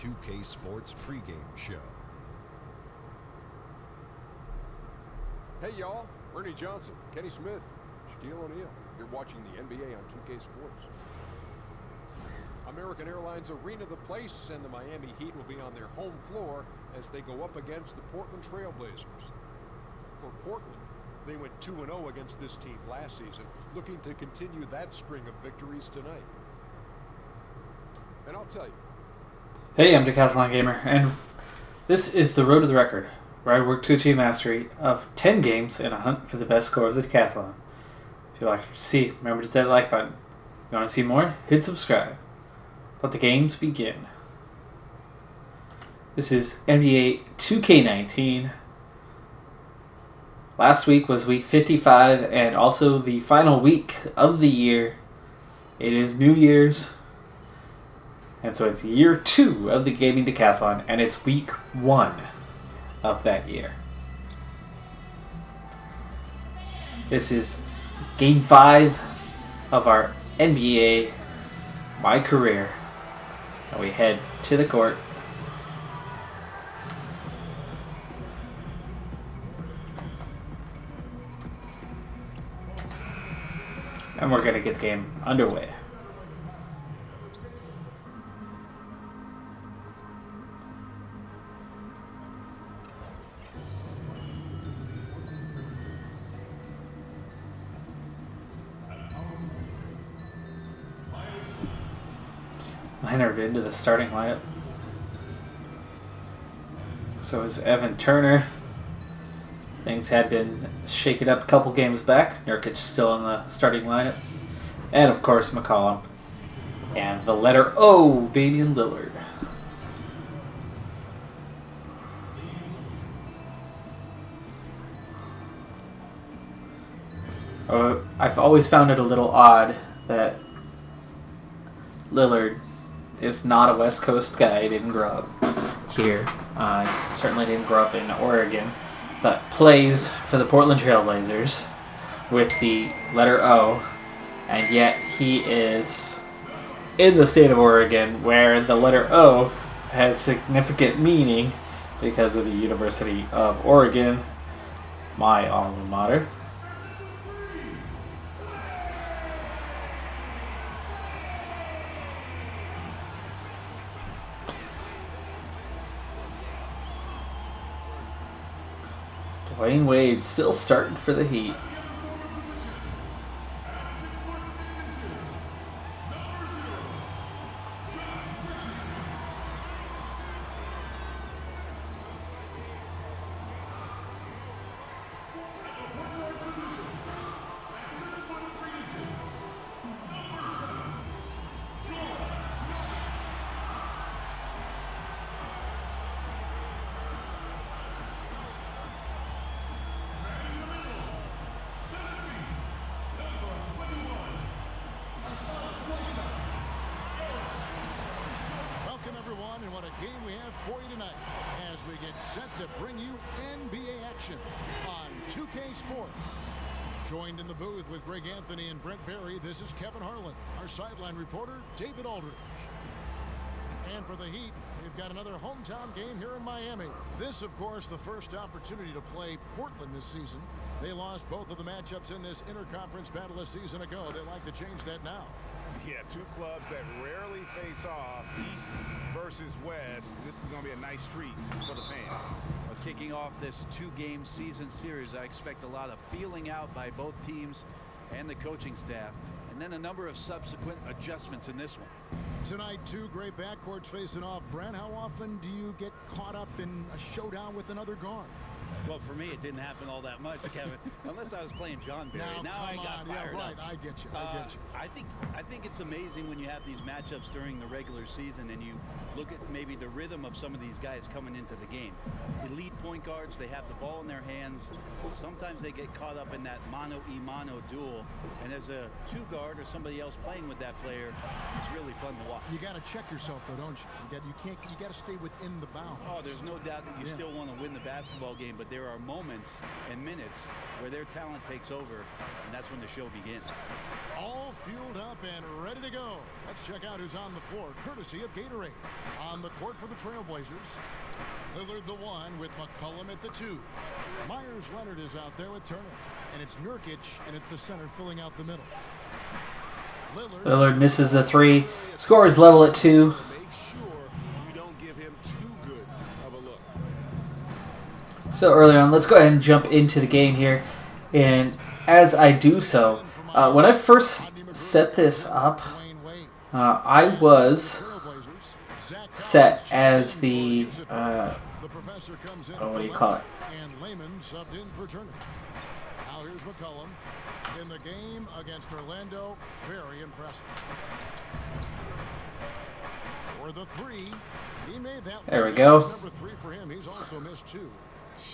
2K Sports pregame show. Hey y'all, Ernie Johnson, Kenny Smith, Shaquille O'Neal. You're watching the NBA on 2K Sports. American Airlines Arena, the place, and the Miami Heat will be on their home floor as they go up against the Portland Trail Blazers. For Portland, they went 2-0 against this team last season, looking to continue that string of victories tonight. And I'll tell you. Hey, I'm Decathlon Gamer, and this is the Road to the Record, where I work to achieve mastery of 10 games in a hunt for the best score of the Decathlon. If you like to see, remember to hit that like button. If you want to see more, hit subscribe. Let the games begin. This is NBA 2K19. Last week was week 55 and also the final week of the year. It is New Year's. And so it's year 2 of the Gaming Decathlon, and it's week 1 of that year. This is game 5 of our NBA My Career. And we head to the court. And we're going to get the game underway. Leonard into the starting lineup. So is Evan Turner. Things had been shaken up a couple games back. Nurkic still in the starting lineup. And of course McCollum. And the letter O, Damian Lillard. I've always found it a little odd that Lillard is not a West Coast guy. He didn't grow up here. Certainly didn't grow up in Oregon. But plays for the Portland Trail Blazers with the letter O. And yet he is in the state of Oregon where the letter O has significant meaning because of the University of Oregon, my alma mater. Dwayne Wade still starting for the Heat. And what a game we have for you tonight as we get set to bring you NBA action on 2K Sports. Joined in the booth with Greg Anthony and Brent Barry, this is Kevin Harlan. Our sideline reporter, David Aldridge. And for the Heat, they've got another hometown game here in Miami. This, of course, the first opportunity to play Portland this season. They lost both of the matchups in this interconference battle a season ago. They like to change that now. Yeah, two clubs that rarely face off, East versus West. This is going to be a nice treat for the fans. Well, kicking off this 2-game season series, I expect a lot of feeling out by both teams and the coaching staff, and then a number of subsequent adjustments in this one. Tonight, two great backcourts facing off. Brent, how often do you get caught up in a showdown with another guard? Well, for me, it didn't happen all that much, Kevin, unless I was playing John Barry. Now I got fired right. up. I get you. I think it's amazing when you have these matchups during the regular season and you look at maybe the rhythm of some of these guys coming into the game. Elite point guards, they have the ball in their hands. Sometimes they get caught up in that mano-a-mano duel. And as a two-guard or somebody else playing with that player, it's really fun to watch. You got to check yourself, though, don't you? You got to stay within the bounds. Oh, there's no doubt that you still want to win the basketball game, but there are moments and minutes where their talent takes over, and that's when the show begins. All fueled up and ready to go. Let's check out who's on the floor, courtesy of Gatorade. On the court for the Trailblazers, Lillard the 1 with McCollum at the 2. Myers Leonard is out there with Turner. And it's Nurkic and at the center filling out the middle. Lillard misses the 3. Score is level at 2. Make sure you don't give him too good of a look. So early on, let's go ahead and jump into the game here. And as I do so, when I first set this up, I was set as the, what do you call it? And Layman subbed in for Turner. Now here's McCollum in the game against Orlando. Very impressive. For the 3, he made that. There we go. Number 3 for him. He's also missed 2.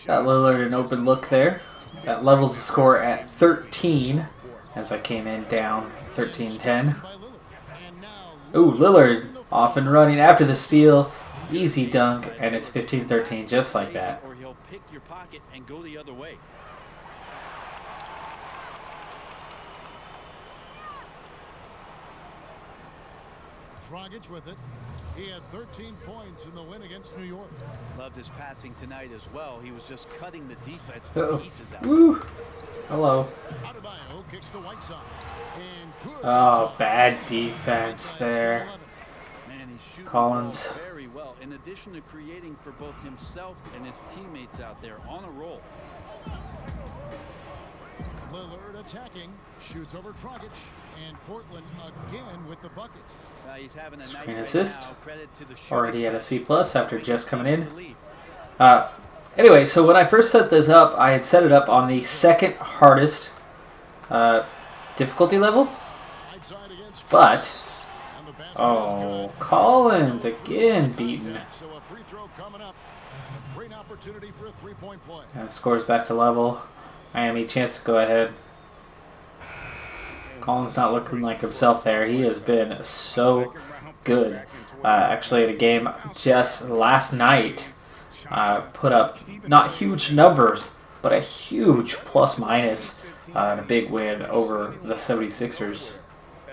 Got Lillard an open look there. That levels the score at 13 as I came in down 13-10. Ooh, Lillard off and running after the steal. Easy dunk, and it's 15-13 just like that. Or he'll pick your pocket and go the other way. Dragic with it. He had 13 points in the win against New York. Loved his passing tonight as well. He was just cutting the defense to pieces out. Woo. Hello. Adebayo kicks to Whiteside. And good. Oh, bad defense there. Man, he's shooting Collins. the ball very well. In addition to creating for both himself and his teammates out there on a roll. Lillard attacking, shoots over Dragic, and Portland again with the bucket. He's having a Screen night right assist. now. Credit to the Already at a C+ after just coming in. lead. Anyway, so when I first set this up, I had set it up on the second hardest difficulty level. Outside against But, and the basket oh, is good. Collins again beaten. So a free throw coming up. A great opportunity for a three-point play. And scores back to level. Miami chance to go ahead. Collins not looking like himself there. He has been so good. Actually, at a game just last night, put up not huge numbers, but a huge plus-minus and a big win over the 76ers.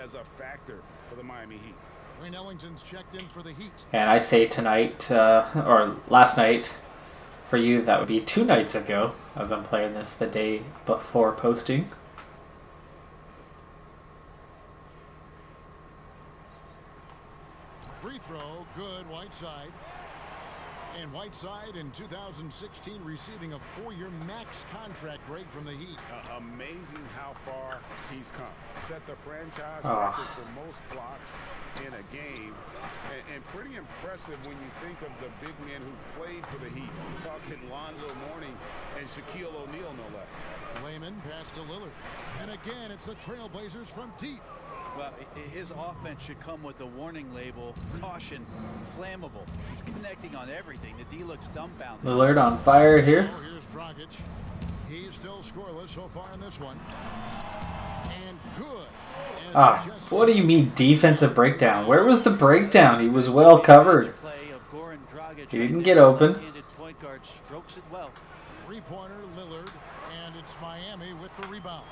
As a factor for the Miami Heat. Wayne Ellington's checked in for the Heat. And I say tonight, or last night, for you, that would be 2 nights ago, as I'm playing this the day before posting. Free throw, good, Whiteside. And Whiteside in 2016 receiving a 4-year max contract break from the Heat. Amazing how far he's come. Set the franchise Oh. record for most blocks in a game. And pretty impressive when you think of the big men who played for the Heat. We're talking Lonzo Mourning and Shaquille O'Neal, no less. Layman pass to Lillard. And again, it's the Trailblazers from deep. Well, his offense should come with a warning label, caution, flammable. He's connecting on everything. The D looks dumbfounded. Lillard on fire here. Oh, here's Dragic. He's still scoreless so far in this one. And good. As he just- What do you mean defensive breakdown? Where was the breakdown? He was well covered. Play of Goran Dragic He didn't right get there. open. Left-handed point guard strokes it well. Three-pointer, Lillard, and it's Miami with the rebound.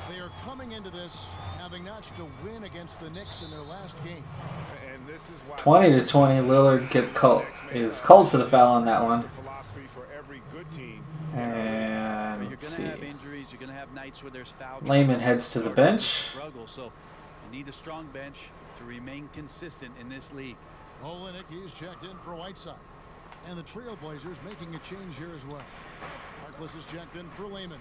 They are coming into this having notched a win against the Knicks in their last game. And this is why 20-20. Lillard is called for the foul on that one. philosophy for every good team. And You're let's going to see. have injuries. You're going to have nights where there's foul. Layman heads to the bench. Struggle, so you need a strong bench to remain consistent in this league. Olenek, he's checked in for Whiteside. And the Trailblazers making a change here as well. Harkless is checked in for Layman.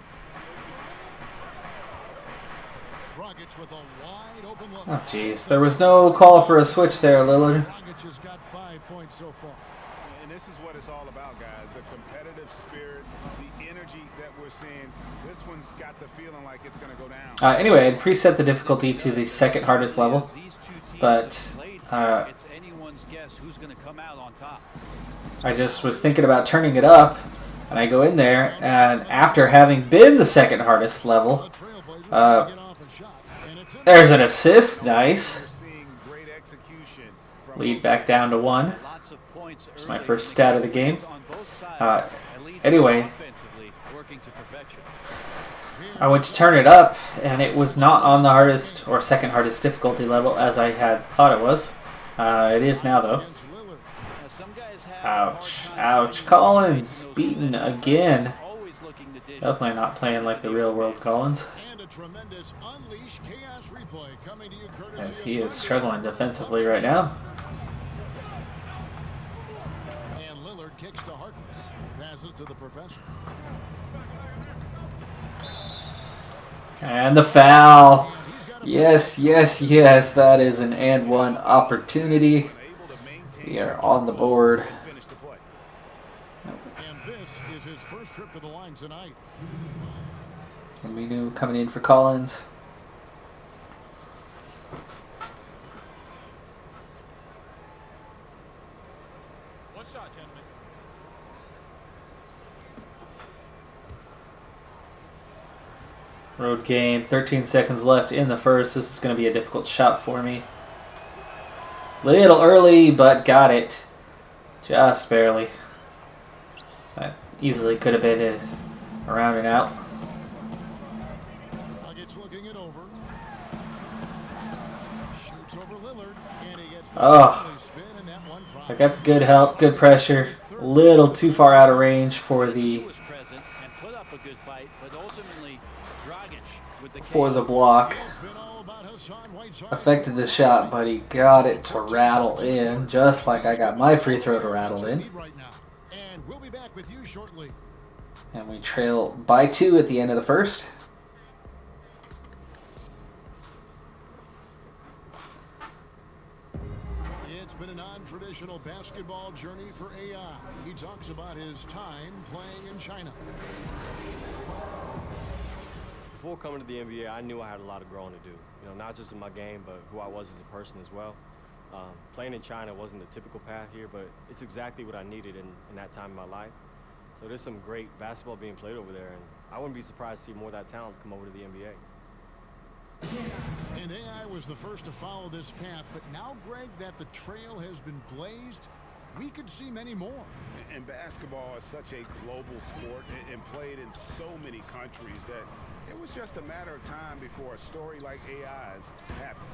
Dragic with a wide open look. Oh, jeez. There was no call for a switch there, Lillard. Dragic has got 5 points so far. And this is what it's all about, guys. The competitive spirit, the energy that we're seeing. This one's got the feeling like it's going to go down. Anyway, I'd preset the difficulty to the second hardest level. As these two teams But, have played uh, here, it's anyone's guess who's going to come out on top. I just was thinking about turning it up, and I go in there, and after having been the second hardest level, The Trailblazers Uh, trying to get off a shot. And it's in. there's an assist. Nice. We're seeing great execution from Lead back down to 1. Lots of points. It's my early first in stat of the game. games on both sides. At least Anyway, offensively working to perfection. I went to turn it up, and it was not on the hardest or second hardest difficulty level as I had thought it was. It is now, though. Now, some guys have Ouch. Ouch. Collins beaten again. always looking to dish. Definitely not playing like the real world Collins, And a tremendous Unleash Chaos replay coming to you courtesy as of he is Lillard. struggling defensively right now. And Lillard kicks to Harkless. Passes to the professor. And the foul. Yes, yes, yes. That is an and one opportunity. We are on the board. Finish the play. And this is his first trip to the line tonight. Aminu coming in for Collins. What's shot, gentlemen? Road game. 13 seconds left in the first. This is going to be a difficult shot for me. Little early, but got it. Just barely. That easily could have been it. Around and out. Nuggets looking it over. Shoots over Lillard, and he gets the Oh. early spin, and that one drops. I got the good help, good pressure. A little too far out of range for He the was present and put up a good fight, but ultimately Dragic with the block. It's been all about Hassan Whiteside. Affected the shot, but he got it to rattle in, just like I got my free throw to rattle in. Lead right now. And we'll be back with you shortly. And we trail by 2 at the end of the first. It's been a non-traditional basketball journey for AI. He talks about his time playing in China. Before coming to the NBA, I knew I had a lot of growing to do. You know, not just in my game, but who I was as a person as well. Playing in China wasn't the typical path here, but it's exactly what I needed in that time in my life. So there's some great basketball being played over there, and I wouldn't be surprised to see more of that talent come over to the NBA. And AI was the first to follow this path, but now, Greg, that the trail has been blazed, we could see many more. And basketball is such a global sport and played in so many countries that it was just a matter of time before a story like AI's happened.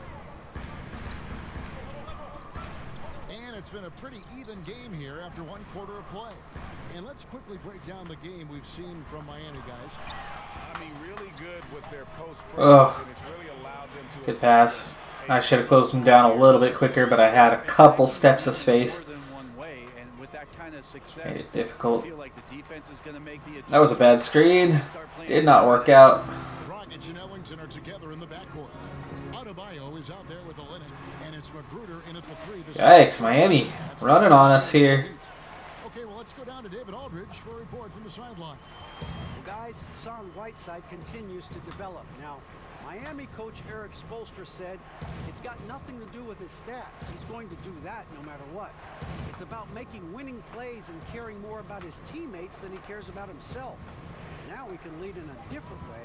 And it's been a pretty even game here after one quarter of play. And let's quickly break down the game we've seen from Miami, guys. I mean, really good with their post Ugh. presence, and it's really allowed them to Good pass. I should have closed him down a little bit quicker, but I had a couple steps of space. More than one way, and with that kind of success, Made it difficult. I feel like the defense is going to make the That was a bad screen. start playing Did not inside work that. out. Dragic and Ellington are together in the backcourt. Adebayo is out there with the Linux, and it's Magruder in at the 3. Yikes, Miami running on us here. Okay, well, let's go down to David Aldridge for a report from the sideline. Well, guys, Hassan Whiteside continues to develop. Now, Miami coach Eric Spoelstra said it's got nothing to do with his stats. He's going to do that no matter what. It's about making winning plays and caring more about his teammates than he cares about himself. Now he can lead in a different way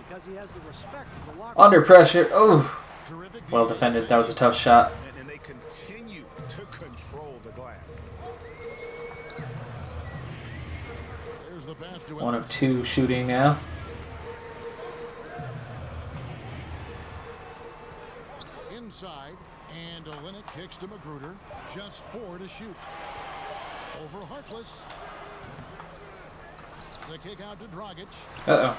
because he has the respect of the locker room. Under pressure. Oh, Terrific well defended. That was a tough shot. and they continue to control the glass. There's the pass to One of 2 shooting now. inside, and Olynyk kicks to Magruder. Just 4 to shoot. Over Harkless. The kick out to Dragic. Uh-oh.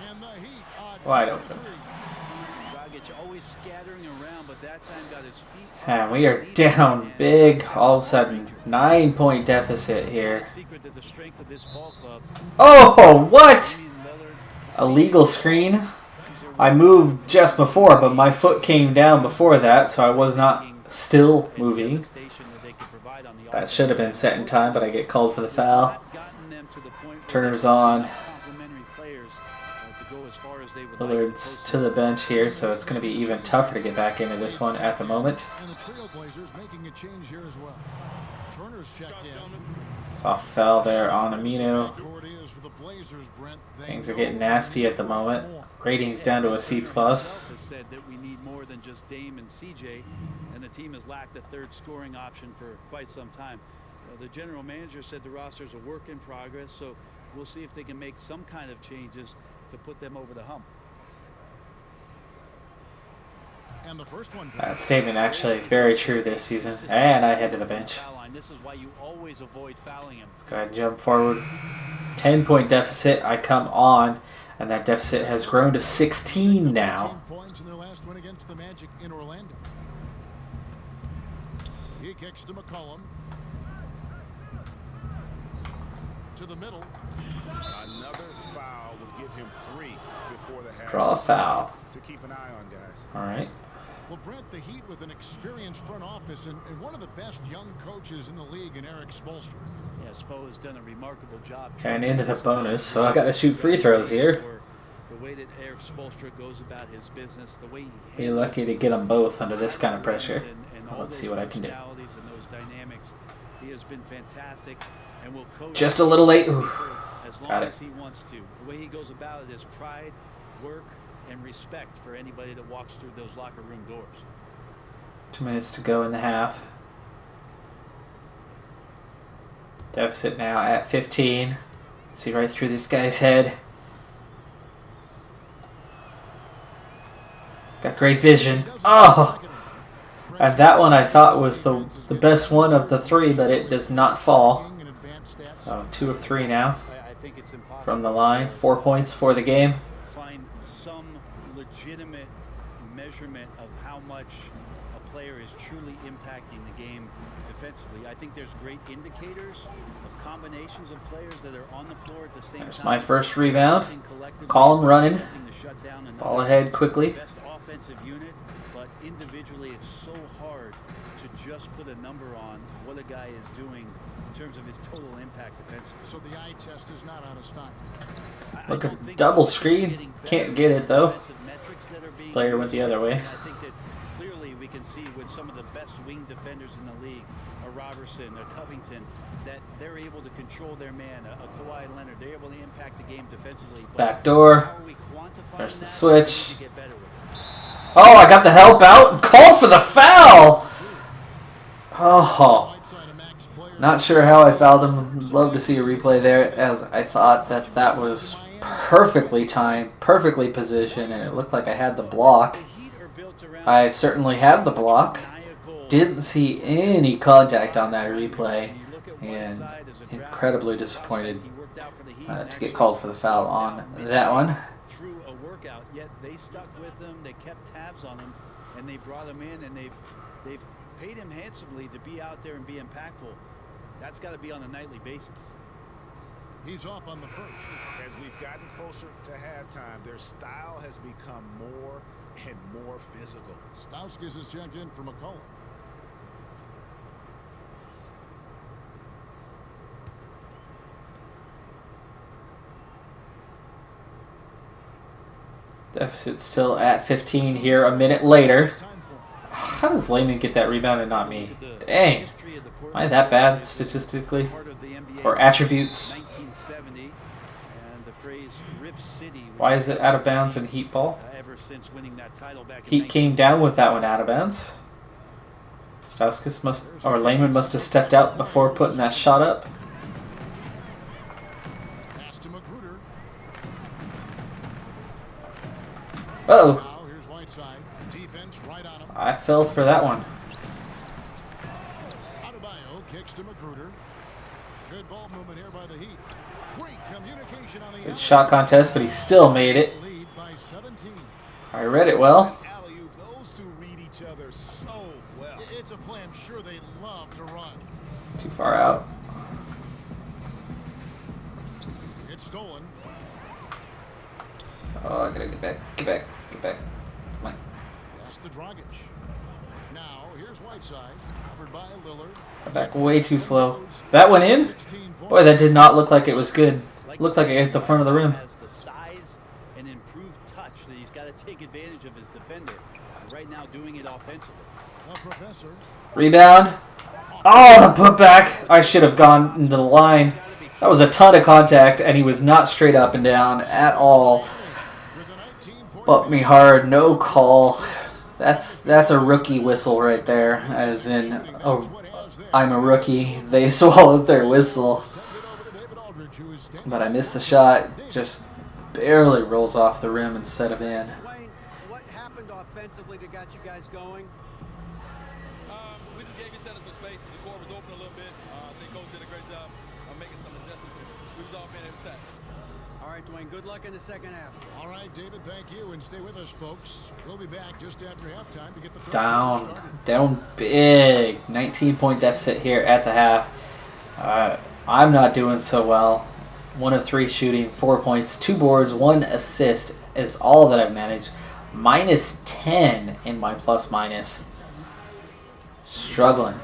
And the Heat on Wide number open. 3. Dragic always scattering around, but that time got his feet. And we are down big. All of a sudden, 9-point deficit here. Secret to the strength of this ball club. Oh, what? Damian Lillard, A legal screen. I moved just before, but my foot came down before that, so I was not still moving. That should have been set in time, but I get called for the foul. Turner's on. Lillard's to the bench here, so it's going to be even tougher to get back into this one at the moment. And the Trailblazers making a change here as well. Turner's checked in. Soft foul there on Aminu. Court is for the Blazers, Brent. They Things are know getting nasty at the moment. Ratings down to a C+. Said that we need more than just Dame and CJ, and the team has lacked a third scoring option for quite some time. The general manager said the roster is a work in progress, so we'll see if they can make some kind of changes to put them over the hump. And the first one. That statement actually very true this season. And I head to the bench. This is why you always avoid fouling him. Let's go ahead and jump forward. 10-point deficit. I come on, and that deficit has grown to 16 now. 15 points in their last win against the Magic in Orlando. He kicks to McCollum. To the middle. Another foul would give him 3 before the half. Draw a foul. To keep an eye on, guys. All right. Well, Brent, the Heat with an experienced front office and one of the best young coaches in the league in Eric Spoelstra. Yeah, Spo has done a remarkable job. And into the bonus, so I got to shoot free throws here. The way that Eric Spoelstra goes about his business, the way Be lucky to get them both under this kind of pressure. and Let's see what I can do. And those dynamics, he has been fantastic and will coach Just a little late. Ooh. as Got long it. as he wants to. The way he goes about it is pride, work, and respect for anybody that walks through those locker room doors. 2 minutes to go in the half. Deficit now at 15. See right through this guy's head. Got great vision. Oh! And that one I thought was the best one of the 3, but it does not fall. So 2 of 3 now I think it's impossible from the line. 4 points for the game. find some legitimate measurement of how much a player is truly impacting the game defensively. I think there's great indicators of combinations of players that are on the floor at the same There's time. my first rebound. Call him running. Ball ahead quickly. Best offensive unit, but individually it's so hard to just put a number on what a guy is doing in terms of his total impact defensively. So the eye test is not out of style. Look at double screen. Can't get it though. Player went the other way. I think that clearly we can see with some of the best wing defenders in the league, a Robertson, a Covington, that they're able to control their man, a Kawhi Leonard, they're able to impact the game defensively. But Back door. how are we quantifying There's the that? switch. We need to get better with it. Oh, I got the help out and call for the foul. Oh, not sure how I fouled him. Love to see a replay there, as I thought that was perfectly timed, perfectly positioned, and it looked like I had the block. I certainly have the block. Didn't see any contact on that replay, and incredibly disappointed to get called for the foul on that one. Through a workout, yet they stuck with him, they kept tabs on him, and they brought him in, and they've paid him handsomely to be out there and be impactful. That's got to be on a nightly basis. He's off on the first. As we've gotten closer to halftime, their style has become more and more physical. Stauskas is checked in for McCollum. Deficit still at 15 here a minute later. How does Layman get that rebound and not me? Dang. Am I that bad statistically? Or attributes? Why is it out of bounds in Heat ball? Heat came down with that one out of bounds. Stauskas must, or Layman must have stepped out before putting that shot up. Pass to Magruder. Uh-oh. Now here's Whiteside. Defense right on him. I fell for that one. Adebayo kicks to Magruder. Good ball movement here by the Heat. Great communication on the Good shot contest, but he still made it. lead by 17. I read it well. Alley-oop, those two read each other so well. It's a play I'm sure they love to run. Too far out. It's stolen. Oh, I gotta get back. Get back. Get back. Come on. Pass to Dragic. Now here's Whiteside. Covered by Lillard. Got back way too slow. That went in? 16 points. Boy, that did not look like it was good. Looked like it hit the front of the rim. Has the size and improved touch that he's got to take advantage of his defender. And right now doing it offensively. The professor. Rebound. Oh, the putback. I should have gone into the line. That was a ton of contact, and he was not straight up and down at all. With a 19-point Bumped me hard. No call. That's a rookie whistle right there, as in that's what has them I'm a rookie. They swallowed their whistle. But I missed the shot. Just barely rolls off the rim instead of in. Wayne, what happened offensively that got you guys going? We just gave each other some space. The court was open a little bit. I think coach did a great job of making some adjustments. We was all being able to attack. All right, Dwayne, good luck in the second half. All right, David, thank you, and stay with us, folks. We'll be back just after halftime to get the third quarter started. Down big. 19-point deficit here at the half. I'm not doing so well. 1 of 3 shooting, 4 points, 2 boards, 1 assist is all that I've managed. Minus 10 in my plus minus. Struggling.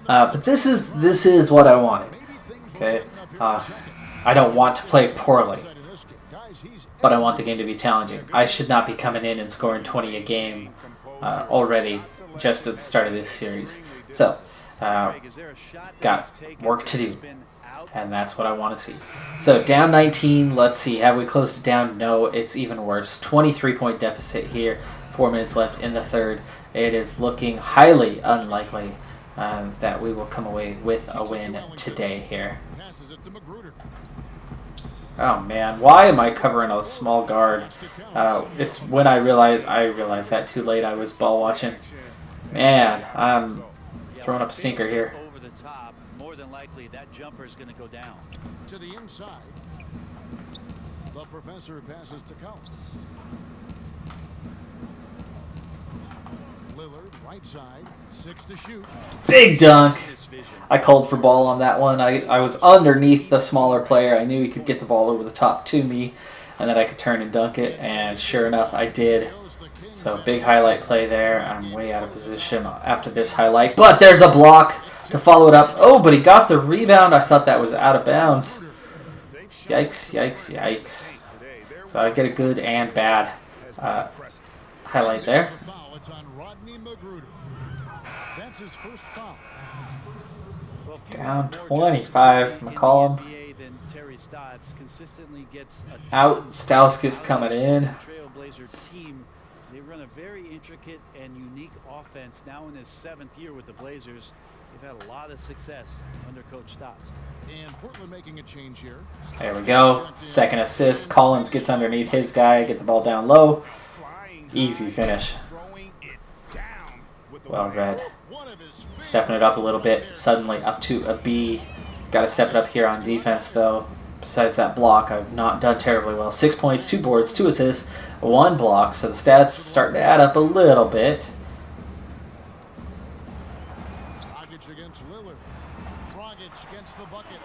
But this is what I wanted. Okay. I don't want to play poorly, but I want the game to be challenging. I should not be coming in and scoring 20 a game already just at the start of this series. So, got work to do, and that's what I want to see. So, down 19, let's see. Have we closed it down? No, it's even worse. 23-point deficit here, 4 minutes left in the third. It is looking highly unlikely that we will come away with a win today here. Oh man, why am I covering a small guard? It's when I realized that too late. I was ball watching. Man, I'm throwing up a stinker here. Over the top, more than likely that jumper is going to go down. To the inside. The professor passes to Collins. Lillard, right side, 6 to shoot. Big dunk. I called for ball on that one. I was underneath the smaller player. I knew he could get the ball over the top to me, and then I could turn and dunk it, and sure enough, I did. So big highlight play there. I'm way out of position after this highlight, but there's a block to follow it up. Oh, but he got the rebound. I thought that was out of bounds. Yikes, yikes, yikes. So I get a good and bad highlight there. That's his first foul. Down 25, McCollum. Out, Stauskas coming in. Trailblazer team, they run a very intricate and unique offense now in his 7th year with the Blazers. They've had a lot of success under Coach Stotts. And Portland making a change here. There we go. Second assist. Collins gets underneath his guy, get the ball down low. Easy finish. Well read. Stepping it up a little bit, suddenly up to a B. Got to step it up here on defense, though. Besides that block, I've not done terribly well. 6 points, 2 boards, 2 assists, 1 block. So the stats starting to add up a little bit. Dragic against Lillard. Dragic gets the bucket.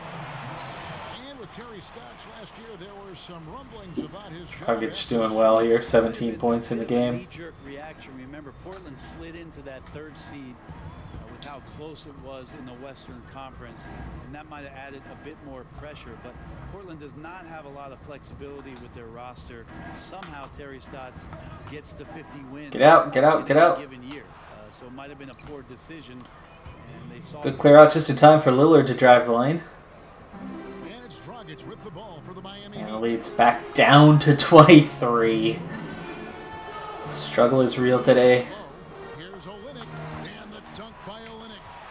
And with Terry Stotts last year, there were some rumblings about his Dragic doing well here, 17 points in the game. Knee-jerk reaction. Remember, Portland slid into that 3rd seed with how close it was in the Western Conference, and that might have added a bit more pressure, but Portland does not have a lot of flexibility with their roster. Somehow Terry Stotts gets to 50 wins. Get out, get out, get out. Given year. So it might have been a poor decision. And they saw Good clear out just in time for Lillard to drive the lane. And it's Dragic with the ball for the Miami And the lead's back down to 23. Struggle is real today.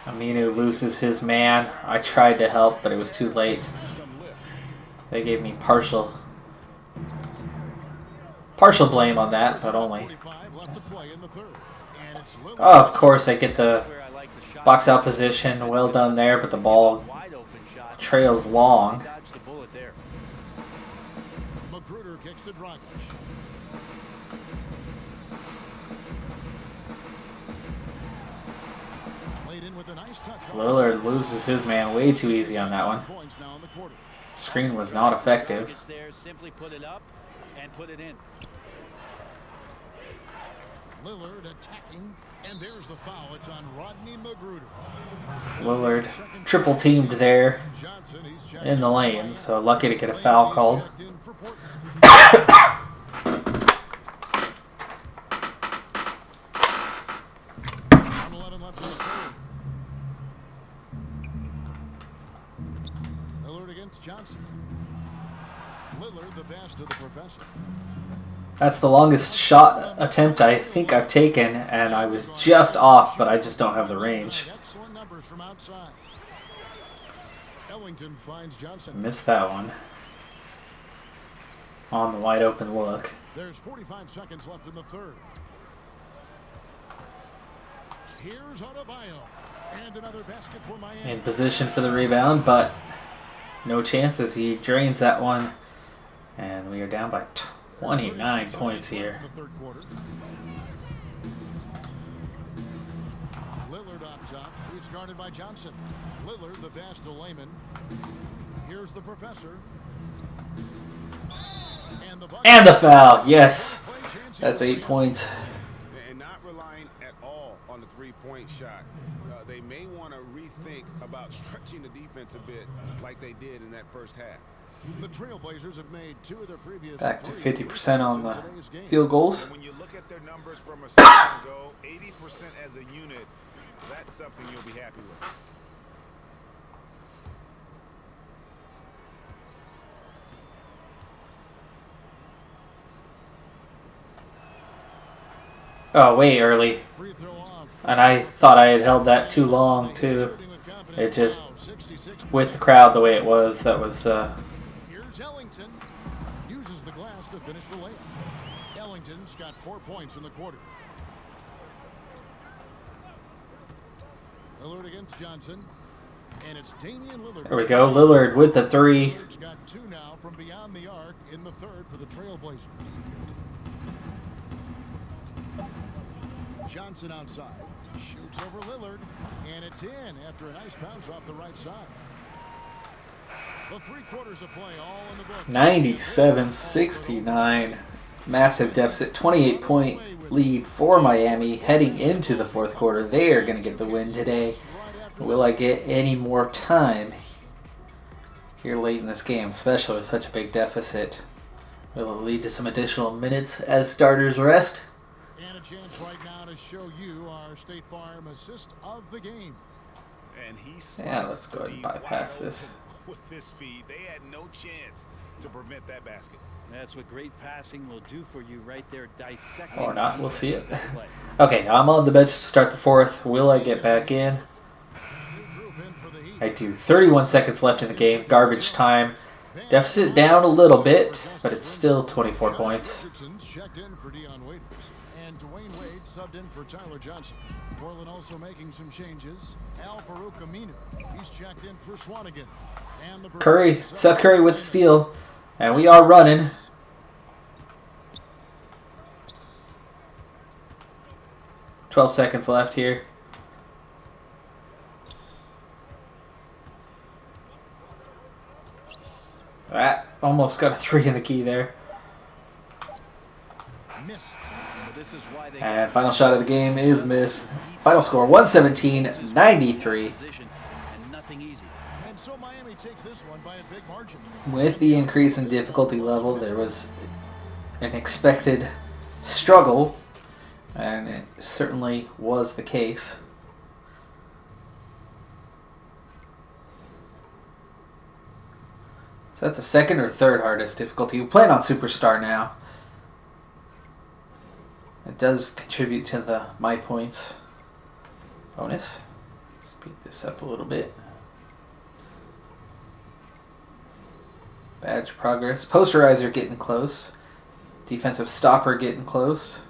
Aminu loses his man. I tried to help, but it was too late. They gave me partial blame on that, but only. Oh, of course, I get the box out position. Well done there, but the ball trails long. Magruder kicks to Dragic. Lillard loses his man way too easy on that one. Screen was not effective. Simply put it up and put it in. Lillard attacking, and there's the foul. It's on Rodney Magruder. Lillard triple teamed there in the lane, so lucky to get a foul called. That's the longest shot attempt I think I've taken, and I was just off, but I just don't have the range. from outside. Ellington finds Johnson. Missed that one. On the wide open look. There's 45 seconds left in the third. Here's Adebayo. And another basket for Miami. In position for the rebound, but no chances. He drains that one. And we are down by 29 points here. Lillard up top. He's guarded by Johnson. Lillard, the pass to Layman. Here's the professor. And the foul. Yes. That's 8 points. And not relying at all on the three-point shot. They may want to rethink about stretching the defense a bit like they did in that first half. The Trailblazers have made 2 of their previous Back to 50% on the field goals. When you look at their numbers from a second ago, 80% as a unit, that's something you'll be happy with. Oh, way early. And I thought I had held that too long, too. It just, with the crowd the way it was, that was... Here's Ellington. Uses the glass to finish the layup. Ellington's got 4 points in the quarter. Lillard against Johnson. And it's Damian Lillard. There we go. Lillard with the three. Lillard's got 2 now from beyond the arc in the third for the Trailblazers. Johnson outside. Shoots over Lillard. And it's in after a nice bounce off the right side. The 3 quarters of play all in the book. 97-69. Massive deficit. 28-point lead for Miami heading into the fourth quarter. They are going to get the win today. Will I get any more time here late in this game, especially with such a big deficit? Will it lead to some additional minutes as starters rest? And a chance right now to show you our State Farm assist of the game. And yeah, let's go ahead and bypass this. With this feed, they had no chance to prevent that basket. That's what great passing will do for you right there, dissecting. Or not, we'll see it. Okay, I'm on the bench to start the fourth. Will I get back in? I do. 31 seconds left in the game. Garbage time. Deficit down a little bit, but it's still 24 points. Checked in for Dion Waiters. And Dwayne Wade subbed in for Tyler Johnson. Portland also making some changes. Al Farouk Aminu. He's checked in for Swanigan. And the Curry, Seth Curry with the steal. And we are running. "12 seconds left here. That almost got a 3 in the key there. And final shot of the game is missed. Final score 117-93. And so Miami takes this one by a big margin. With the increase in difficulty level, there was an expected struggle, and it certainly was the case. So that's the second or third hardest difficulty. We playing on Superstar now. It does contribute to the my points bonus. Speed this up a little bit. Badge progress. Posterizer getting close. Defensive stopper getting close.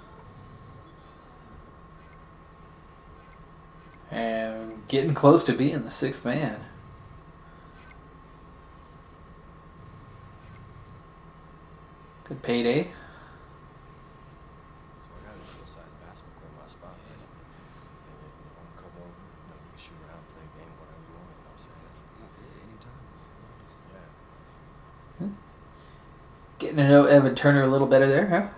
And getting close to being the 6th man. Good payday. So I got this full-size basketball court in my spot, right? And you want to come over, you can shoot around, play a game, whatever you want. You know what I'm saying? Anytime. Yeah. Getting to know Evan Turner a little better there, huh?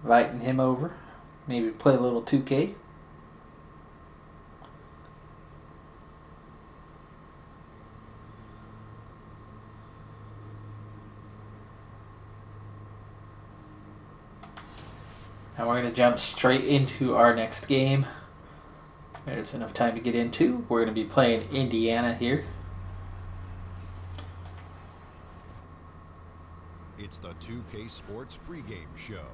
Inviting him over. Maybe play a little 2K. And we're going to jump straight into our next game. There's enough time to get into. We're going to be playing Indiana here. It's the 2K Sports pregame show.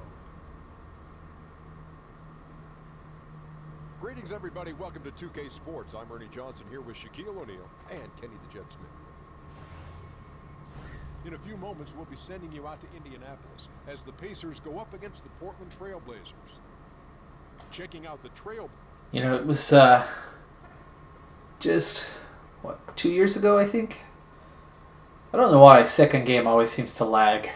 Greetings, everybody. Welcome to 2K Sports. I'm Ernie Johnson here with Shaquille O'Neal and Kenny the Jet Smith. In a few moments, we'll be sending you out to Indianapolis as the Pacers go up against the Portland Trail Blazers. Checking out the Trail. You know, it was just, 2 years ago, I think? I don't know why second game always seems to lag.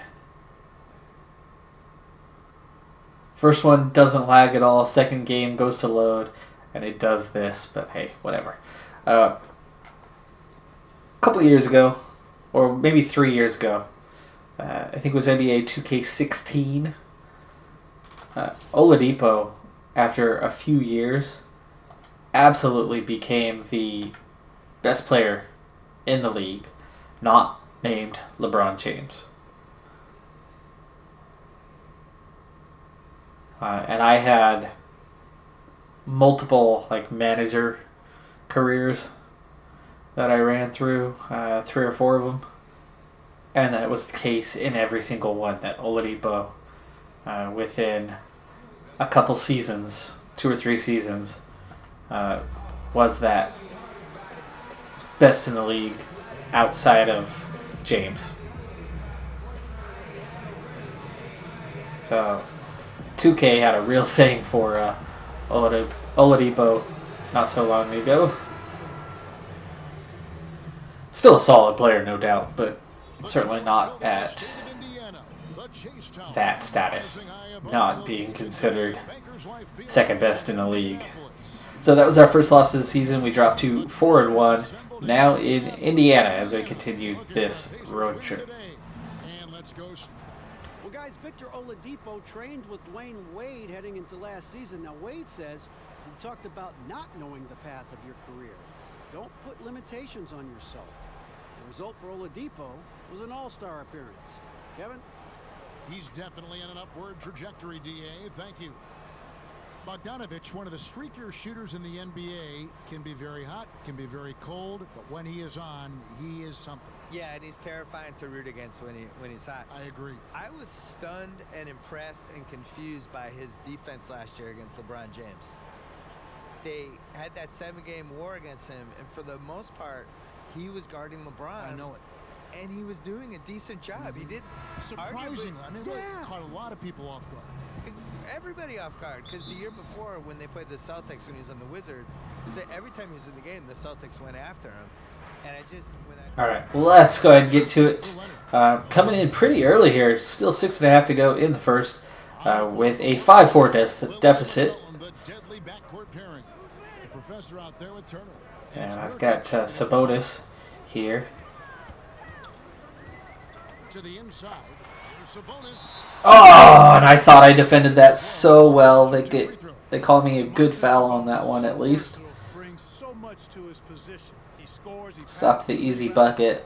First one doesn't lag at all. Second game goes to load, and it does this. But hey, whatever. A couple of years ago, or maybe 3 years ago, I think it was NBA 2K16. Oladipo, after a few years, absolutely became the best player in the league, not named LeBron James. And I had multiple manager careers that I ran through, 3 or 4 of them, and that was the case in every single one. That Oladipo, within a couple seasons, 2 or 3 seasons, was that best in the league outside of James. So 2K had a real thing for Oladipo not so long ago. Still a solid player, no doubt, but certainly not at that status, not being considered second best in the league. So that was our first loss of the season. We dropped to 4-1, now in Indiana as we continue this road trip. Well, guys, Victor Oladipo trained with Dwayne Wade heading into last season. Now, Wade says you talked about not knowing the path of your career. Don't put limitations on yourself. The result for Oladipo was an all-star appearance. Kevin? He's definitely on an upward trajectory, DA. Thank you. Bogdanovich, one of the streakier shooters in the NBA, can be very hot, can be very cold, but when he is on, he is something. Yeah, and he's terrifying to root against when he's hot. I agree. I was stunned and impressed and confused by his defense last year against LeBron James. They had that 7-game war against him, and for the most part, he was guarding LeBron. I know it. And he was doing a decent job. He did. Surprisingly, I mean, yeah. caught a lot of people off guard. Everybody off guard, because the year before when they played the Celtics when he was on the Wizards, every time he was in the game, the Celtics went after him. And All right, let's go ahead and get to it. Coming in pretty early here, still 6.5 to go in the first, with a 5-4 deficit. And I've got Sabonis here. To the inside. Oh, and I thought I defended that so well. They call me a good foul on that one at least. Stop the easy bucket.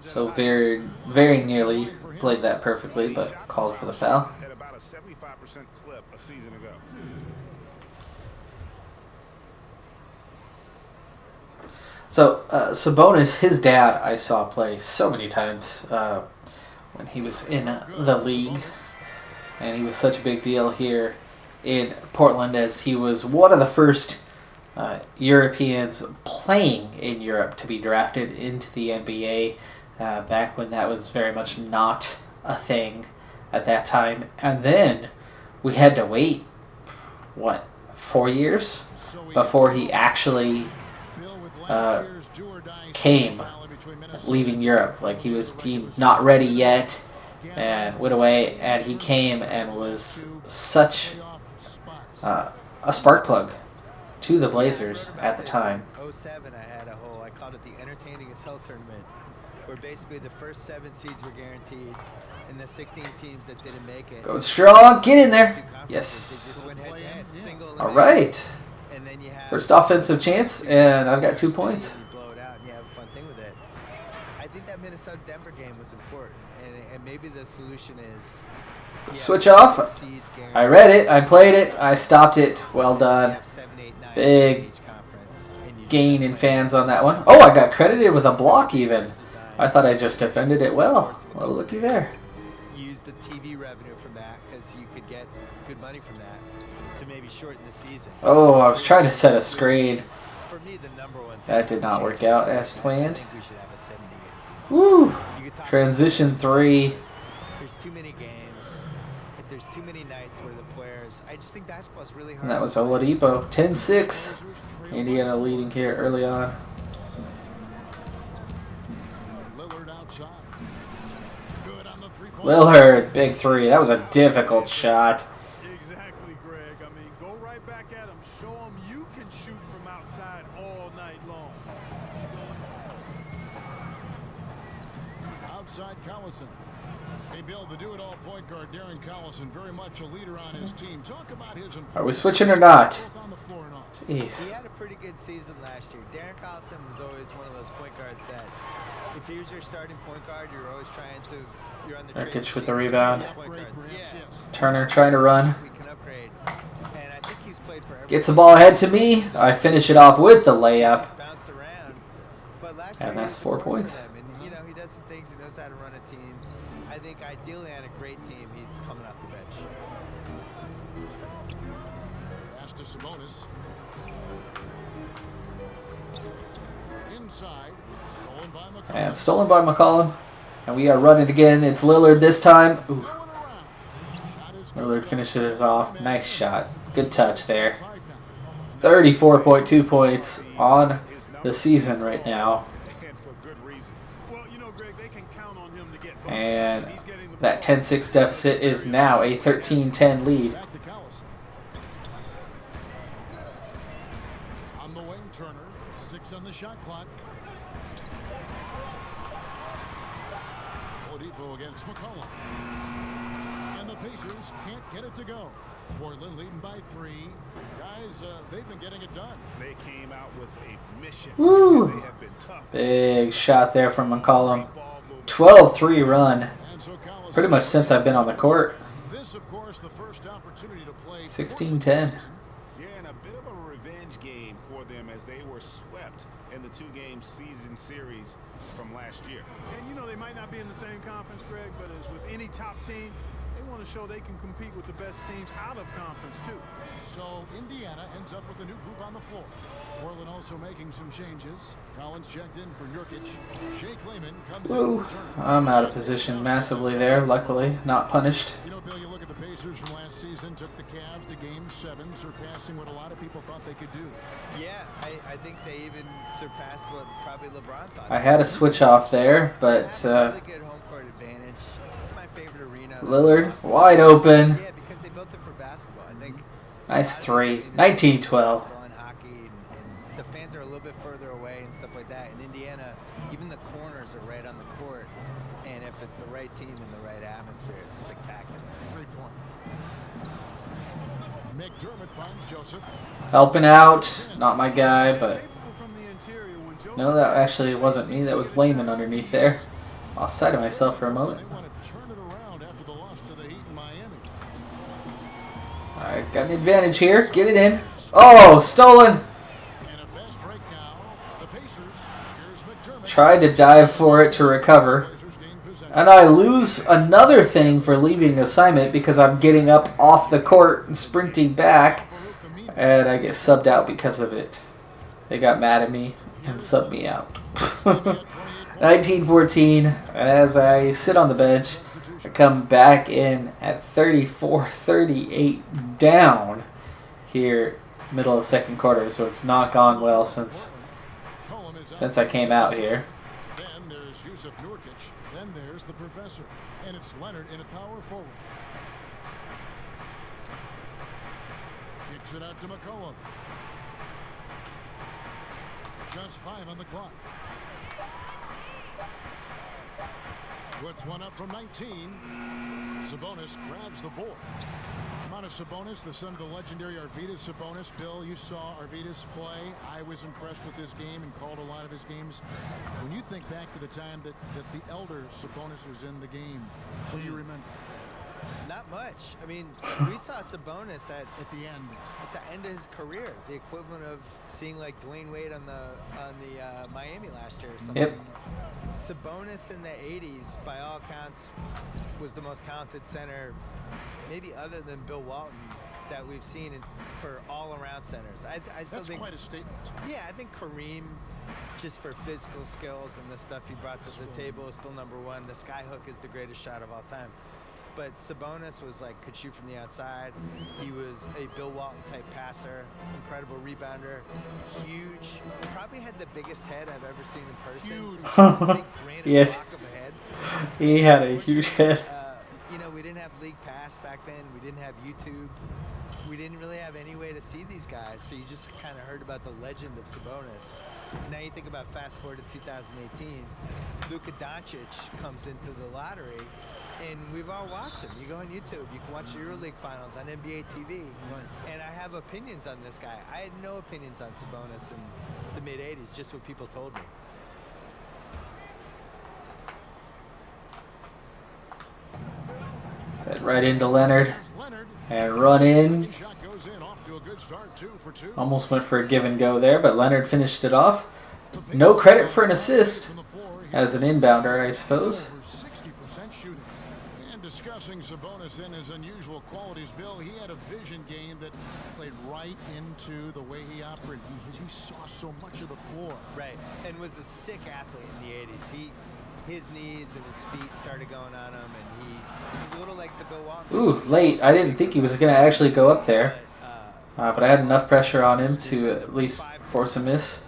So very, very nearly played that perfectly, but called for the foul. At about a 75% clip a season ago. So Sabonis, his dad, I saw play so many times when he was in the league, and he was such a big deal here in Portland as he was one of the first Europeans playing in Europe to be drafted into the NBA back when that was very much not a thing at that time. And then we had to wait, 4 years before he actually came, leaving Europe. Like, he was deemed not ready yet and went away, and he came and was such a spark plug to the Blazers at the time. 07, I had I called it the entertaining as hell tournament, where basically the first 7 seeds were guaranteed, and the 16 teams that didn't make it. Go strong, get in there. Yes. All right. First offensive chance, and I've got 2 points. You blow it out and you have a fun thing with it. I think that Minnesota-Denver game was important, and maybe the solution is switch off. I read it, I played it, I stopped it. Well done. Big gain in fans on that one. Oh, I got credited with a block even. I thought I just defended it well. Well, looky there. Use the TV revenue from that, because you could get good money from that to maybe shorten the season. Oh, I was trying to set a screen. For me, the number one thing That did not work out as I planned. think we should have a 70-game season. Woo! You could talk Transition about 3. There's too many games. If there's too many nights where the players, I just think basketball is really hard. And that was Oladipo. 10-6. Indiana leading here early on. Lillard outside. Good on the three-point. Lillard, big 3. That was a difficult shot. Exactly, Greg. I mean, go right back at him. Show him you can shoot from outside all night long. Outside Collison. Hey, Bill, the do-it-all point guard, Darren Collison, very much a leader on his team. Talk about his Are we switching or not? both on the floor and off. Jeez. He had a pretty good season last year. Darren Collison was always one of those point guards that if he was your starting point guard, you're always trying to, you're on the trade Nurkic with the team. rebound. Point Upgrade, guards. perhaps, Yeah. yes. Turner trying to run. We can upgrade. And I think he's played for every Gets the ball ahead to me. I finish it off with the layup. He's bounced around. But last And year that's he was 4 important points. for them. And, you know, he does some things. He knows how to run a team. I think ideally on a great team, he's coming off the bench. Pass to Sabonis. Inside. Stolen by McCollum. And stolen by McCollum. And we are running again. It's Lillard this time. Ooh. Going around. Shot is good. Lillard finishes it off. Nice shot. Good touch there. 34.2 points on the season right now. And for good reason. Well, you know, Greg, they can count on him to get buckets. And He's getting the that ball. 10-6 deficit is now a 13-10 lead. Back to Collison. On the wing, Turner. 6 on the shot clock. Oladipo against McCollum. And the Pacers can't get it to go. Portland leading by 3. Guys, they've been getting it done. They came out with a mission. Woo! They have been tough. Big shot there from McCollum. Ball movement. 12-3 run. And so Collison, Pretty much since I've been on the court. this, of course, the first opportunity to play 16-10. Yeah, and a bit of a revenge game for them as they were swept in the two-game season series from last year. And you know, they might not be in the same conference, Greg, but as with any top team, they want to show they can compete with the best teams out of conference, too. So Indiana ends up with a new group on the floor. Portland also making some changes. Collins checked in for Nurkic. Jake Layman comes Woo. in for Turner. I'm out of position massively there. Luckily, not punished. You know, Bill, you look at the Pacers from last season, took the Cavs to Game 7, surpassing what a lot of people thought they could do. Yeah, I think they even surpassed what probably LeBron thought. I had a switch off there, but They have a really good home court advantage. It's my favorite arena. Lillard wide open. Yeah, because they built it for basketball. I think. Nice a lot of 3. teams in 19-12. basketball and hockey, and the fans are a little bit further away and stuff like that. In Indiana, even the corners are right on the court, and if it's the right team in the right atmosphere, it's spectacular. Great point. McDermott finds Joseph. Helping out. Not my guy, but Capable from the interior when Joseph no, that actually wasn't me. That was Layman underneath there. Lost sight of myself for a moment. They want to turn it around after the loss to the Heat in Miami. Alright, got an advantage here. Get it in. Oh, stolen. And a fast break now. The Pacers. Here's McDermott. Tried to dive for it to recover. Blazers gain possession. And I lose another thing for leaving assignment because I'm getting up off the court and sprinting back. And I get subbed out because of it. They got mad at me and subbed me out. 19-14. And as I sit on the bench, I come back in at 34-38 down here middle of the second quarter. So it's not gone well since I came out here. Then there's Yusuf Nurkic. Then there's the professor. And it's Leonard in a power forward. Kicks it out to McCollum. Just 5 on the clock. Puts one up from 19. Sabonis grabs the board. Domantas Sabonis, the son of the legendary Arvydas Sabonis. Bill, you saw Arvydas play. I was impressed with his game and called a lot of his games. When you think back to the time that the elder Sabonis was in the game, what do you remember? Not much. I mean, we saw Sabonis at the end of his career, the equivalent of seeing like Dwayne Wade on the Miami last year or something. Yep. Sabonis in the 80s, by all accounts, was the most talented center, maybe other than Bill Walton, that we've seen for all-around centers. I still That's think quite a statement. Yeah, I think Kareem, just for physical skills and the stuff he brought to the table, is still number one. The skyhook is the greatest shot of all time. But Sabonis was like, could shoot from the outside. He was a Bill Walton type passer, incredible rebounder, huge. Probably had the biggest head I've ever seen in person. This big granite Yes. block of a head. He had a huge head. You know, we didn't have League Pass back then. We didn't have YouTube. We didn't really have any way to see these guys, so you just kind of heard about the legend of Sabonis. Now you think about fast forward to 2018, Luka Doncic comes into the lottery, and we've all watched him. You go on YouTube, you can watch the EuroLeague finals on NBA TV, and I have opinions on this guy. I had no opinions on Sabonis in the mid-'80s, just what people told me. Fed right into Leonard and run in. Almost went for a give and go there, but Leonard finished it off. No credit for an assist as an inbounder, I suppose. 60% shooting. And discussing Sabonis and his unusual qualities, Bill, he had a vision game that played right into the way he operated. He saw so much of the floor. Right, and was a sick athlete in the 80s. His knees and his feet started going on him, and he was a little like the Bill Walton. Ooh, late. I didn't think he was going to actually go up there. But I had enough pressure on him to at least force a miss.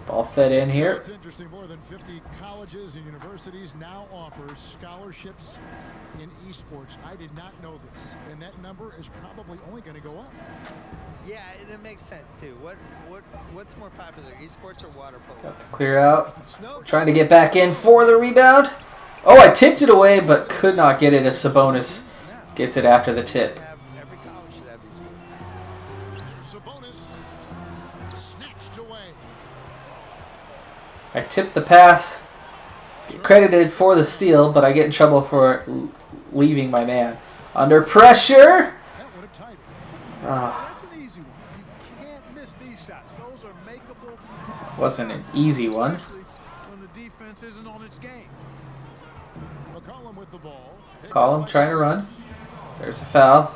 Ball fed in here. It's interesting, more than 50 colleges and universities now offer scholarships in esports. I did not know this, and that number is probably only going to go up. Yeah, it makes sense too. What's more popular, esports or water polo? Got to clear out. Trying to get back in for the rebound. Oh, I tipped it away, but could not get it as Sabonis gets it after the tip. Every college should have esports. Sabonis snatched away. I tipped the pass. Get credited for the steal, but I get in trouble for leaving my man. Under pressure. That's an easy one. You can't miss these shots. Those are makeable. Wasn't an easy one. Especially when the defense isn't on its game. McCollum with the ball. Column trying to run. There's a foul.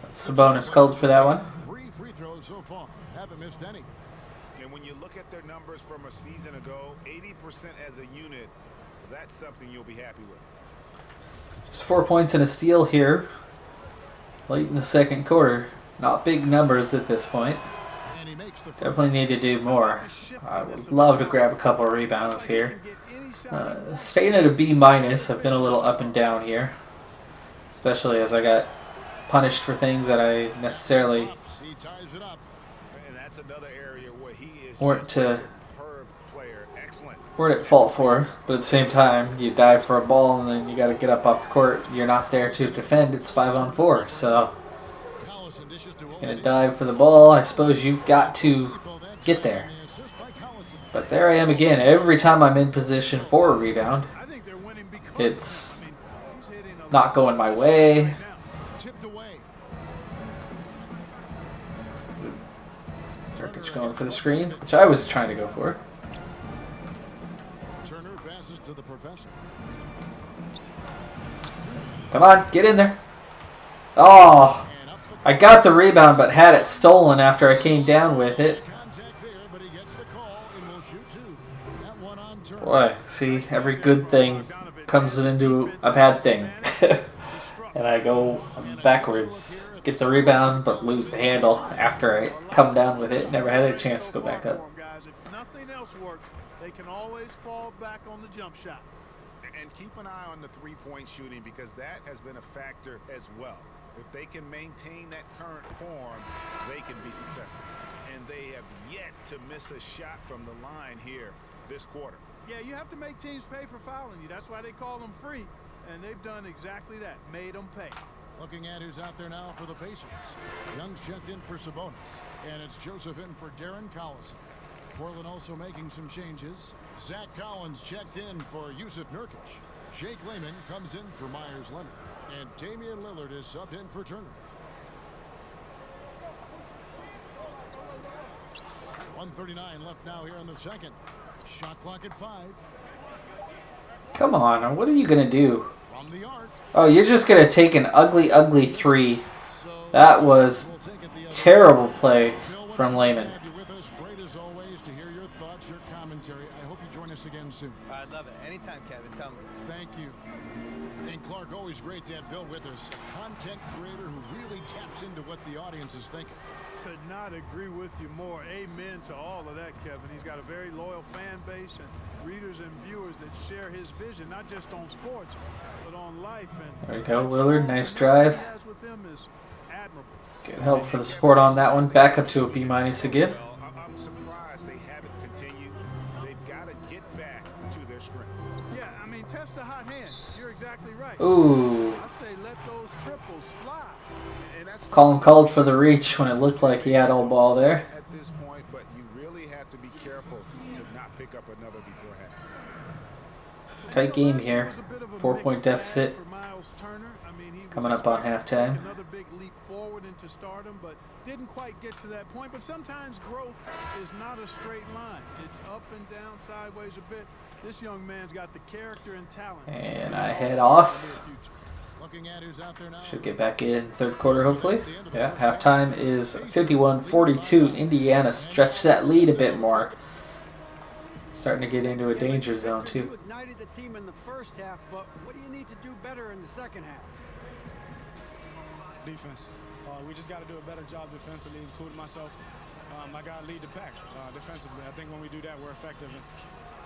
That's Sabonis called for that one. 3 free throws so far. Haven't missed any. And when you look at their numbers from a season ago, 80% as a unit, that's something you'll be happy with. Just 4 points and a steal here. Late in the second quarter. Not big numbers at this point. And he makes the Definitely need to do more. I would love to grab a couple of rebounds here. Staying at a B-. I've been a little up and down here. Especially as I got punished for things that I necessarily he ties it up. And that's another area where he is weren't just a superb player. weren't at fault for. But at the same time, you dive for a ball and then you got to get up off the court. You're not there to defend. It's 5-on-4. So gonna dive for the ball. I suppose you've got to get there. But there I am again. Every time I'm in position for a rebound, it's not going my way. Nurkic going for the screen, which I was trying to go for. Turner passes to the professor. Come on, get in there. Oh, I got the rebound, but had it stolen after I came down with it. Boy, see, every good thing comes into a bad thing. And I go backwards. Get the rebound, but lose the handle after I come down with it. Never had a chance to go back up. If nothing else works, they can always fall back on the jump shot. And keep an eye on the three-point shooting because that has been a factor as well. If they can maintain that current form, they can be successful. And they have yet to miss a shot from the line here this quarter. Yeah, you have to make teams pay for fouling you. That's why they call them free. And they've done exactly that, made them pay. Looking at who's out there now for the Pacers. Young's checked in for Sabonis. And it's Joseph in for Darren Collison. Portland also making some changes. Zach Collins checked in for Yusuf Nurkic. Jake Layman comes in for Myers Leonard. And Damian Lillard is subbed in for Turner. 1:39 left now here in the second. Shot clock at 5. Come on, what are you going to do? From the arc. Oh, you're just going to take an ugly, ugly 3. So That was we'll take it the other terrible play Bill, from wonderful to Lehman. have you with us. Great as always to hear your thoughts, your commentary. I hope you join us again soon. I'd love it. Anytime, Kevin. Tell me. Thank you. And Clark, always great to have Bill with us. A content creator who really taps into what the audience is thinking. Could not agree with you more. Amen to all of that, Kevin. He's got a very loyal fan base and readers and viewers that share his vision, not just on sports, but on life. And There you go, that Willard. strong Nice connection drive. he has with them is admirable. Good help for the sport on that one. Back up to a B- again. Well, I'm surprised they haven't continued. They've got to get back to their strength. Yeah, I mean, test the hot hand. You're exactly right. Ooh. I say let those triples fly. And that's Colin called for the reach when it looked like he had all ball there. at this point, but you really have to be careful to not pick up another beforehand. Tight game here. 4-point deficit. For Miles Turner. I mean, he was Coming up on expected to halftime. take another big leap forward into stardom, but didn't quite get to that point. But sometimes growth is not a straight line. It's up and down, sideways a bit. This young man's got the character and talent. And I head off. Looking at who's out there now. Should get back in third quarter, hopefully. Yeah, halftime is 51-42. Indiana stretched that lead a bit more. Starting to get into a danger zone, You too. ignited the team in the first half, but what do you need to do better in the second half? Defense. We just got to do a better job defensively, including myself. I got to lead the pack defensively. I think when we do that, we're effective.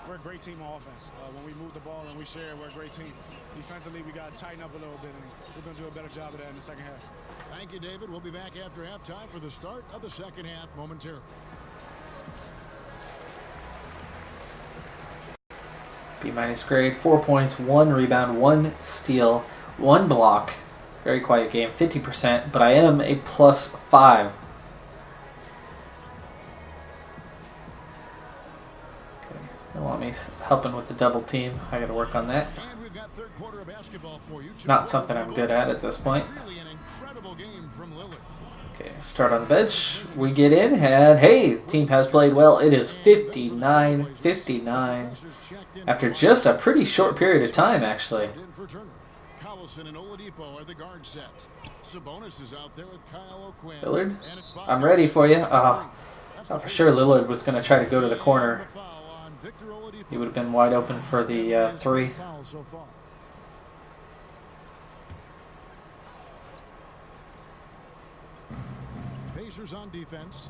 We're a great team on offense. When we move the ball and we share, we're a great team. Defensively, we got to tighten up a little bit, and we're going to do a better job of that in the second half. Thank you, David. We'll be back after halftime for the start of the second half momentarily. B- grade, 4 points, 1 rebound, 1 steal, 1 block. Very quiet game, 50%, but I am a +5. Okay, they want me helping with the double team. I gotta work on that. And we've got third quarter of basketball for you. Not something I'm good at this point. Really an incredible game from Lillard. Okay, start on the bench. We get in, and hey, the team has played well. It is 59-59 after just a pretty short period of time, actually. In for Turner. Collison and Oladipo are the guard set. Sabonis is out there with Kyle O'Quinn. Lillard, And it's I'm ready for you. Oh, for sure Lillard was going to try to go to the corner. He would have been wide open for the 3. Pacers on defense.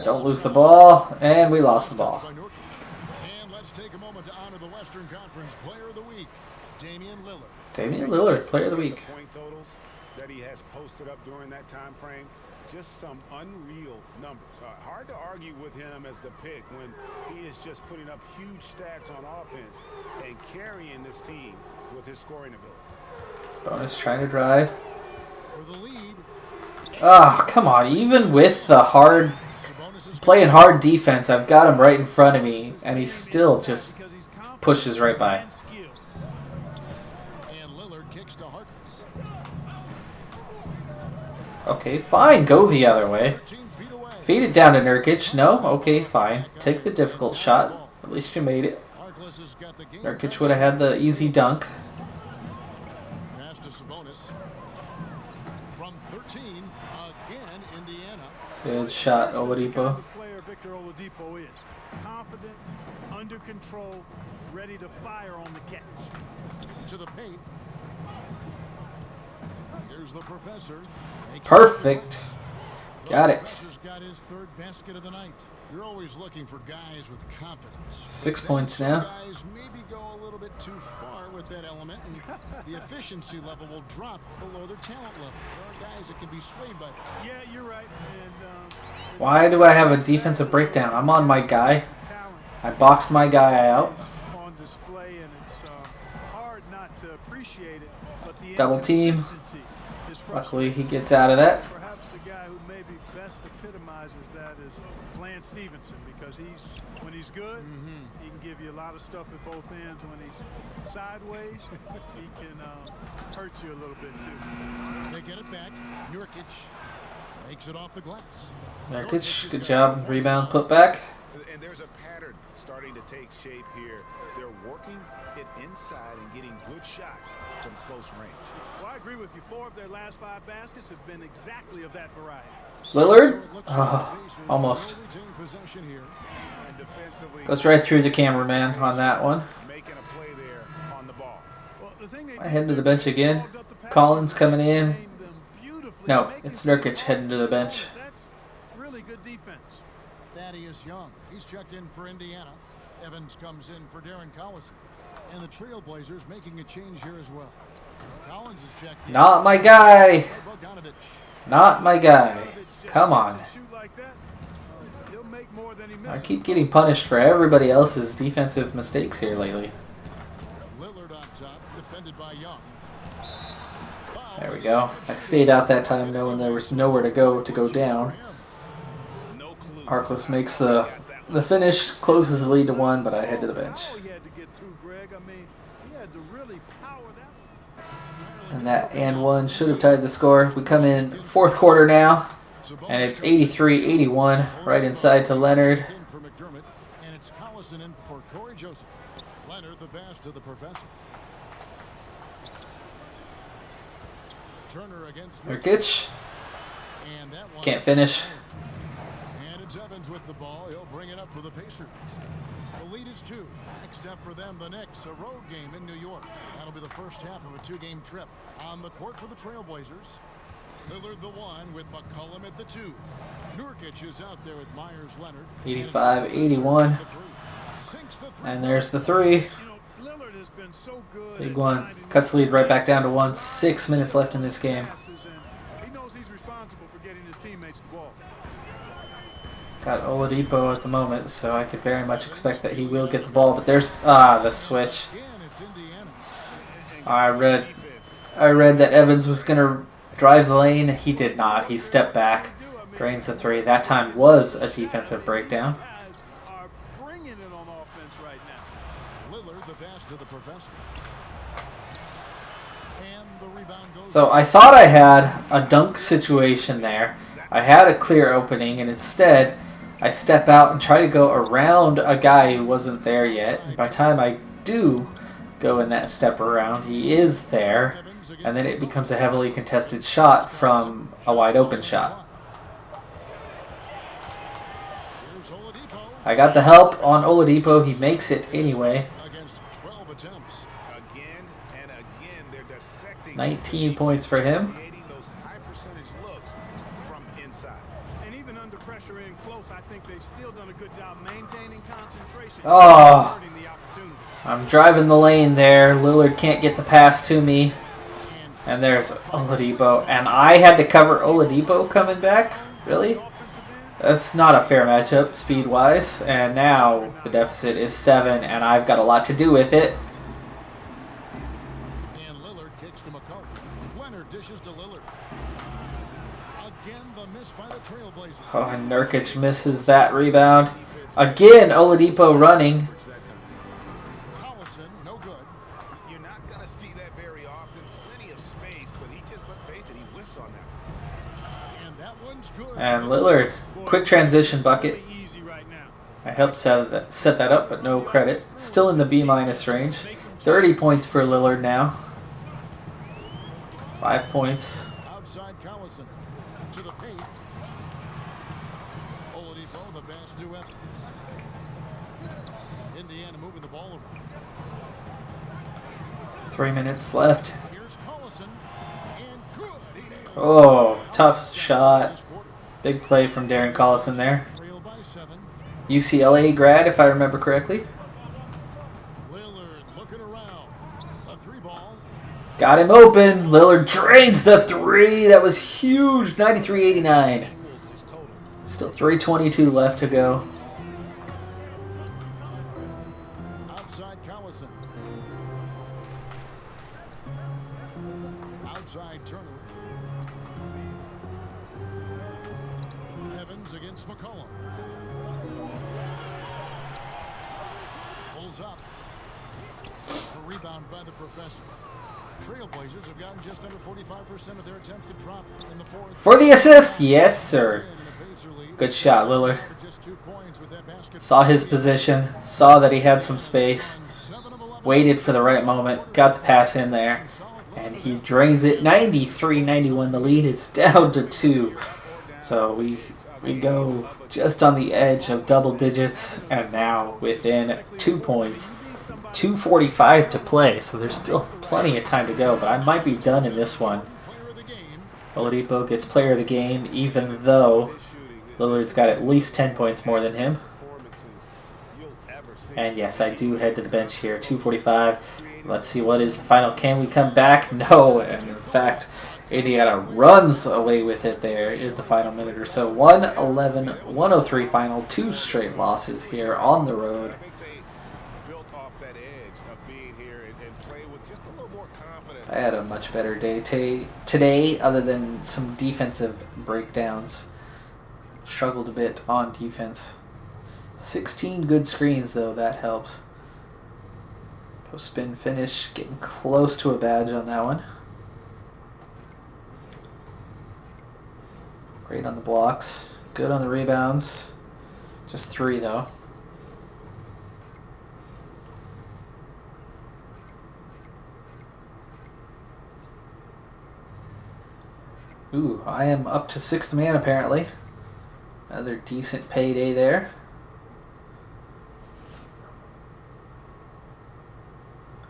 Don't lose the ball, and we lost the ball. And let's take a moment to honor the Western Conference Player of the Week, Damian Lillard. Damian Lillard, Player of the Week. The point totals that he has posted up during that time frame, just some unreal numbers. Hard to argue with him as the pick when he is just putting up huge stats on offense and carrying this team with his scoring ability. Sabonis trying to drive. For the lead, Oh, come on. Even with the playing hard defense, I've got him right in front of me, and he still just pushes right by. and Lillard kicks to Harkless. Okay, fine. Go the other way. 13 feet away. Feed it down to Nurkic. No? Okay, fine. Take the difficult shot. At least you made it. Harkless has got the game. Nurkic would have had the easy dunk. Pass to Sabonis. From 13, again, Indiana. Good shot, This is the kind Oladipo. of player Victor Oladipo is. Confident, under control, ready to fire on the catch. To the paint. Here's the professor. Makes Perfect. Got it. Professor's got his third basket of the night. You're always looking for guys with confidence. 6 But points then now. some guys maybe go a little bit too far with that element, and the efficiency level will drop below their talent level. There are guys that can be swayed by that. Yeah, you're right. And Why do I have a defensive breakdown? I'm on my guy. talent I boxed my guy out. on display, and it's hard not to appreciate it. But the Double team. inconsistency is Luckily, frustrating. he gets out of that. Perhaps the guy who maybe best epitomizes that is Lance Stevenson, because when he's good, he can give you a lot of stuff at both ends. When he's sideways, he can hurt you a little bit too. They get it back. Nurkic makes it off the glass. Nurkic, good job. Rebound, put back. And there's a pattern starting to take shape here. They're working it inside and getting good shots from close range. Well, I agree with you. 4 of their last 5 baskets have been exactly of that variety. Lillard? Oh, almost. Goes right through the cameraman on that one. Making a play there on the ball. I head to the bench again. Collins coming in. No, it's Nurkic heading to the bench. That's really good defense. Thaddeus Young, he's checked in for Indiana. Evans comes in for Darren Collison. And the Trailblazers making a change here as well. Collins is checked in. Not my guy. Not my guy. Come on. I keep getting punished for everybody else's defensive mistakes here lately. Lillard on top, defended by Young. There we go. I stayed out that time knowing there was nowhere to go down. Harkless makes the finish, closes the lead to 1, but I head to the bench. And that and 1 should have tied the score. We come in 4th quarter now, and it's 83-81, right inside to Leonard. And it's Collison in for Corey Joseph. Leonard the pass to the professor. Turner against Nurkic. And that one Can't finish. And it's Evans with the ball. He'll bring it up for the Pacers. The lead is 2. Next up for them, the Knicks, a road game in New York. That'll be the first half of a 2-game trip. On the court for the Trailblazers. Lillard the 1 with McCollum at the 2. Nurkic is out there with Myers-Leonard. 85-81. And there's the 3. Lillard has been so good. Big one. Cuts the lead right back down to 1. 6 minutes left in this game. He knows he's responsible for getting his teammates the ball. Got Oladipo at the moment, so I could very much expect that he will get the ball. But there's the switch. I read that Evans was gonna drive the lane. He did not. He stepped back, drains the 3. That time was a defensive breakdown. So I thought I had a dunk situation there. I had a clear opening, and instead I step out and try to go around a guy who wasn't there yet. And by the time I do go in that step around, he is there, and then it becomes a heavily contested shot from a wide open shot. I got the help on Oladipo. He makes it anyway. 19 points for him. Oh, I'm driving the lane there. Lillard can't get the pass to me. And there's Oladipo. And I had to cover Oladipo coming back? Really? That's not a fair matchup speed-wise. And now the deficit is 7, and I've got a lot to do with it. And Lillard kicks to McCollum. Leonard dishes to Lillard. Again, the miss by the Trailblazers. Oh, and Nurkic misses that rebound. Again, Oladipo running. Collison, no good. You're not going to see that very often. Plenty of space, but he just, let's face it, he whiffs on that. And that one's good. And Lillard, quick transition bucket. I helped set that up, but no credit. Still in the B- range. 30 points for Lillard now. 5 points. Outside Collison to the paint. Oladipo, the pass to Evans. Indiana moving the ball around. 3 minutes left. Here's Collison. And good. He nails it. Oh, tough shot. Big play from Darren Collison there. Trail by 7. UCLA grad, if I remember correctly. Lillard looking around. A 3-ball. Got him open. Lillard drains the 3. That was huge. 93-89. Still 3:22 left to go. Outside Collison. Outside Turner. Evans against McCollum. Pulls up. A rebound by the professor. Trailblazers have gotten just under 45% of their attempts to drop in the fourth. For the assist, yes, sir. Good shot, Lillard. Saw his position, saw that he had some space, waited for the right moment, got the pass in there, and he drains it. 93-91. The lead is down to 2. So we go just on the edge of double digits, and now within 2 points. 2:45 to play, so there's still plenty of time to go, but I might be done in this one. Oladipo gets player of the game, even though Lillard's got at least 10 points more than him. And yes, I do head to the bench here. 2:45. Let's see, what is the final? Can we come back? No, and in fact, Indiana runs away with it there in the final minute or so. 111-103 final. 2 straight losses here on the road. I had a much better day today, other than some defensive breakdowns. Struggled a bit on defense. 16 good screens, though. That helps. Post spin finish. Getting close to a badge on that one. Great on the blocks. Good on the rebounds. Just 3, though. Ooh, I am up to 6th man, apparently. Another decent payday there.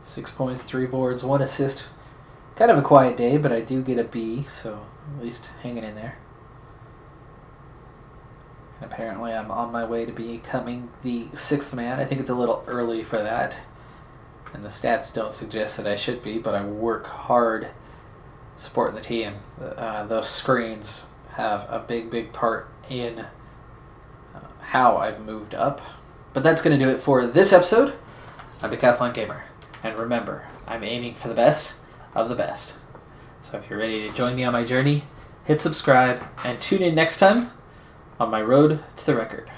Six points, 3 boards, 1 assist. Kind of a quiet day, but I do get a B, so at least hanging in there. And apparently I'm on my way to becoming the 6th man. I think it's a little early for that. And the stats don't suggest that I should be, but I work hard supporting the team. Those screens have a big part in how I've moved up. But that's going to do it for this episode. I'm Decathlon Gamer. And remember, I'm aiming for the best of the best. So if you're ready to join me on my journey, hit subscribe and tune in next time on my road to the record.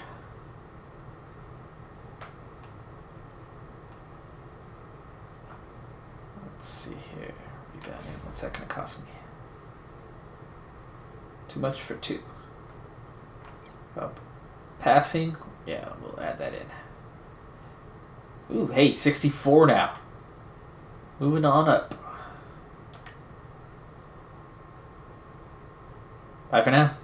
Let's see here. Rebounding. What's that going to cost me? Too much for 2. Up. Passing. Yeah, we'll add that in. Ooh, hey, 64 now. Moving on up. Bye for now.